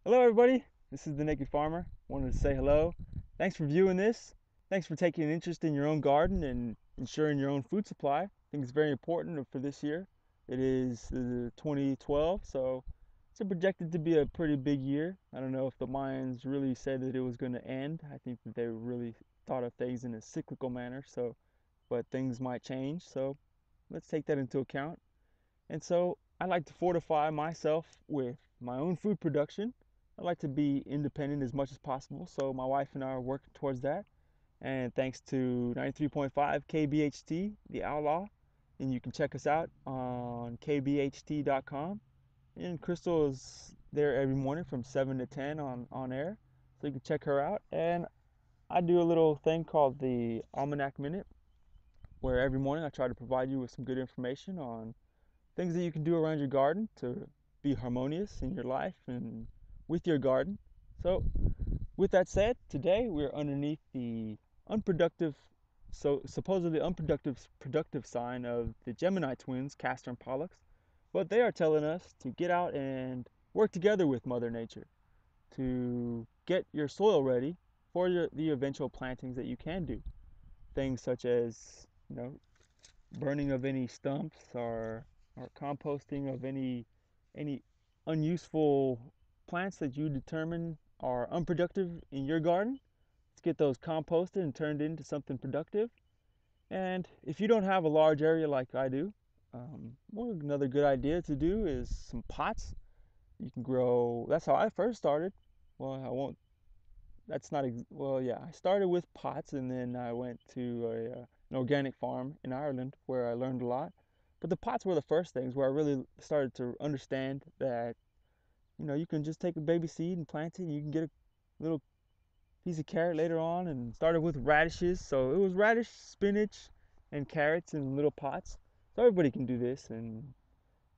Hello everybody, this is the Naked Farmer. Wanted to say hello. Thanks for viewing this. Thanks for taking an interest in your own garden and ensuring your own food supply. I think it's very important for this year. It is 2012, so it's projected to be a pretty big year. I don't know if the Mayans really said that it was going to end. I think that they really thought of things in a cyclical manner, but things might change, so let's take that into account. And so I like to fortify myself with my own food production. I like to be independent as much as possible, so my wife and I are working towards that. And thanks to 93.5 KBHT, the Outlaw, and you can check us out on kbht.com. And Crystal is there every morning from 7 to 10 on air, so you can check her out. And I do a little thing called the Almanac Minute, where every morning I try to provide you with some good information on things that you can do around your garden to be harmonious in your life and with your garden. So, with that said, today we're underneath the unproductive, so supposedly unproductive productive sign of the Gemini twins, Castor and Pollux. But they are telling us to get out and work together with Mother Nature to get your soil ready for the eventual plantings that you can do. Things such as, burning of any stumps or composting of any unuseful plants that you determine are unproductive in your garden. Let's get those composted and turned into something productive. And if you don't have a large area like I do, well, another good idea to do is some pots. You can grow. That's how I first started. Well, I won't. That's not. Well, yeah. I started with pots, and then I went to an organic farm in Ireland where I learned a lot. But the pots were the first things where I really started to understand that you can just take a baby seed and plant it. And you can get a little piece of carrot later on, and started with radishes. So it was radish, spinach, and carrots in little pots. So everybody can do this and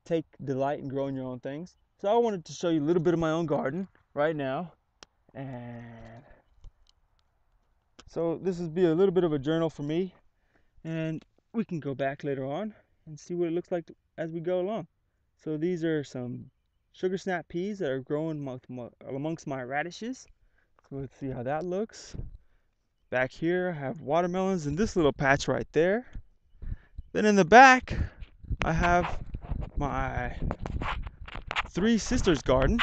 take delight in growing your own things. So I wanted to show you a little bit of my own garden right now. And so this will be a little bit of a journal for me, and we can go back later on and see what it looks like as we go along. So these are some sugar snap peas that are growing amongst my radishes. So let's see how that looks. Back here I have watermelons in this little patch right there. Then in the back I have my Three Sisters garden.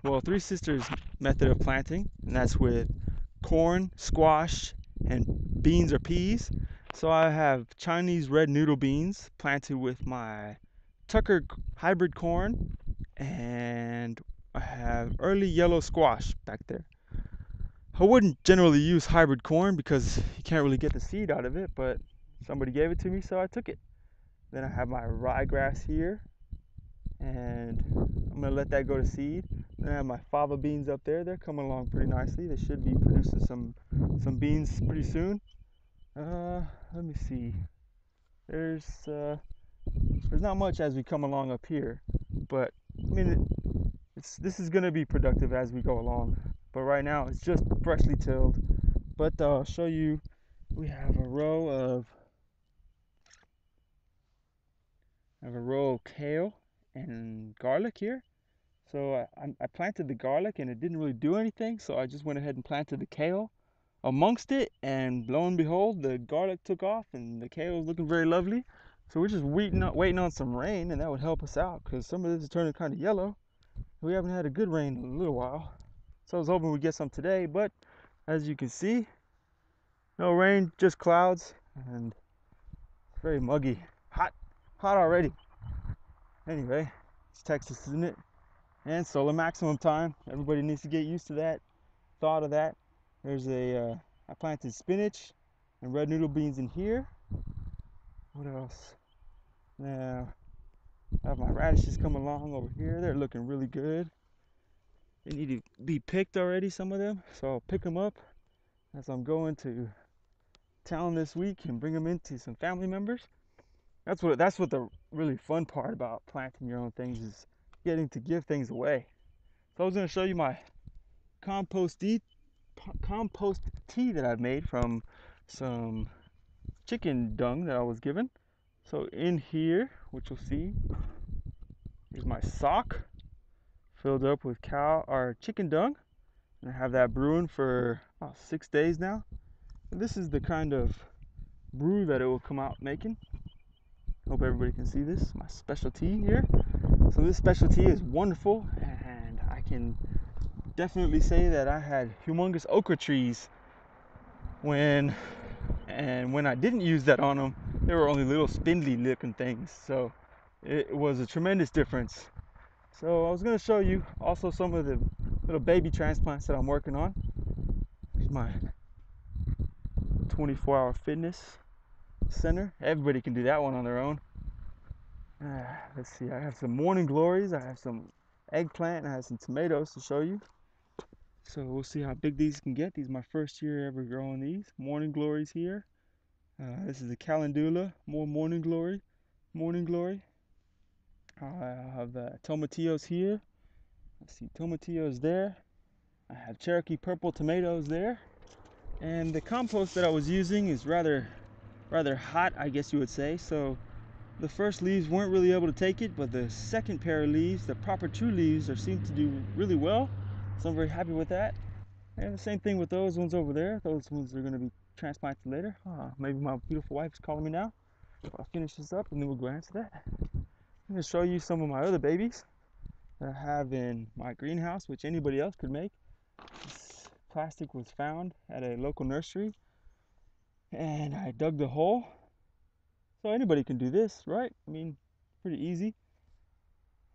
Well, Three Sisters method of planting, and that's with corn, squash, and beans or peas. So I have Chinese red noodle beans planted with my Tucker hybrid corn, and I have early yellow squash back there. I wouldn't generally use hybrid corn because you can't really get the seed out of it, but somebody gave it to me, so I took it. Then I have my ryegrass here, and I'm gonna let that go to seed. Then I have my fava beans up there. They're coming along pretty nicely. They should be producing some beans pretty soon. Let me see. There's not much as we come along up here, but I mean this is gonna be productive as we go along. But right now it's just freshly tilled. But I'll show you. We have a row of kale and garlic here. So I planted the garlic and it didn't really do anything, so I just went ahead and planted the kale amongst it, and lo and behold, the garlic took off and the kale is looking very lovely. So we're just waiting on some rain, and that would help us out because some of this is turning kind of yellow. We haven't had a good rain in a little while. So I was hoping we'd get some today, but as you can see, no rain, just clouds, and it's very muggy. Hot already. Anyway, it's Texas, isn't it? And solar maximum time. Everybody needs to get used to that, thought of that. I planted spinach and red noodle beans in here. What else? Now, I have my radishes coming along over here. They're looking really good. They need to be picked already, some of them. So I'll pick them up as I'm going to town this week and bring them into some family members. That's what the really fun part about planting your own things is getting to give things away. So I was going to show you my compost tea that I've made from some chicken dung that I was given. So in here, which you'll see, is my sock filled up with cow or chicken dung. And I have that brewing for about 6 days now. And this is the kind of brew that it will come out making. Hope everybody can see this, my specialty here. So this specialty is wonderful, and I can definitely say that I had humongous okra trees when I didn't use that on them, they were only little spindly looking things. So it was a tremendous difference. So I was going to show you also some of the little baby transplants that I'm working on. Here's my 24-hour fitness center. Everybody can do that one on their own. Let's see, I have some morning glories, I have some eggplant, and I have some tomatoes to show you. So we'll see how big these can get. These are my first year ever growing these. Morning glories here. This is a calendula, more morning glory. I have tomatillos here. Let's see, tomatillos there. I have Cherokee purple tomatoes there. And the compost that I was using is rather hot, I guess you would say. So the first leaves weren't really able to take it, but the second pair of leaves, the proper true leaves, seem to do really well. So I'm very happy with that. And the same thing with those ones over there. Those ones are going to be transplanted later. Maybe my beautiful wife is calling me now. I'll finish this up and then we'll go answer that. I'm going to show you some of my other babies that I have in my greenhouse, which anybody else could make. This plastic was found at a local nursery, and I dug the hole. So anybody can do this, right? I mean, pretty easy.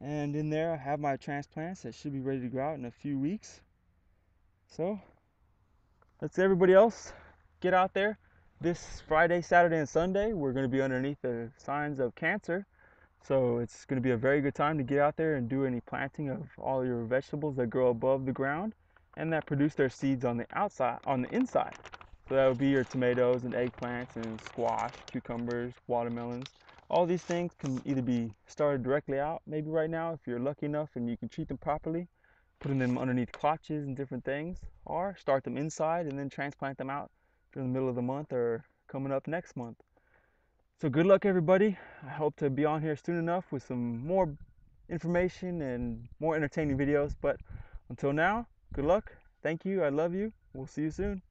And in there I have my transplants that should be ready to go out in a few weeks. So let's everybody else get out there. This Friday, Saturday, and Sunday, we're going to be underneath the signs of cancer. So it's going to be a very good time to get out there and do any planting of all your vegetables that grow above the ground and that produce their seeds on the outside, on the inside. So that would be your tomatoes and eggplants and squash, cucumbers, watermelons. All these things can either be started directly out, maybe right now if you're lucky enough and you can treat them properly, putting them underneath clutches and different things, or start them inside and then transplant them out during the middle of the month or coming up next month. So good luck everybody. I hope to be on here soon enough with some more information and more entertaining videos. But until now, good luck. Thank you. I love you. We'll see you soon.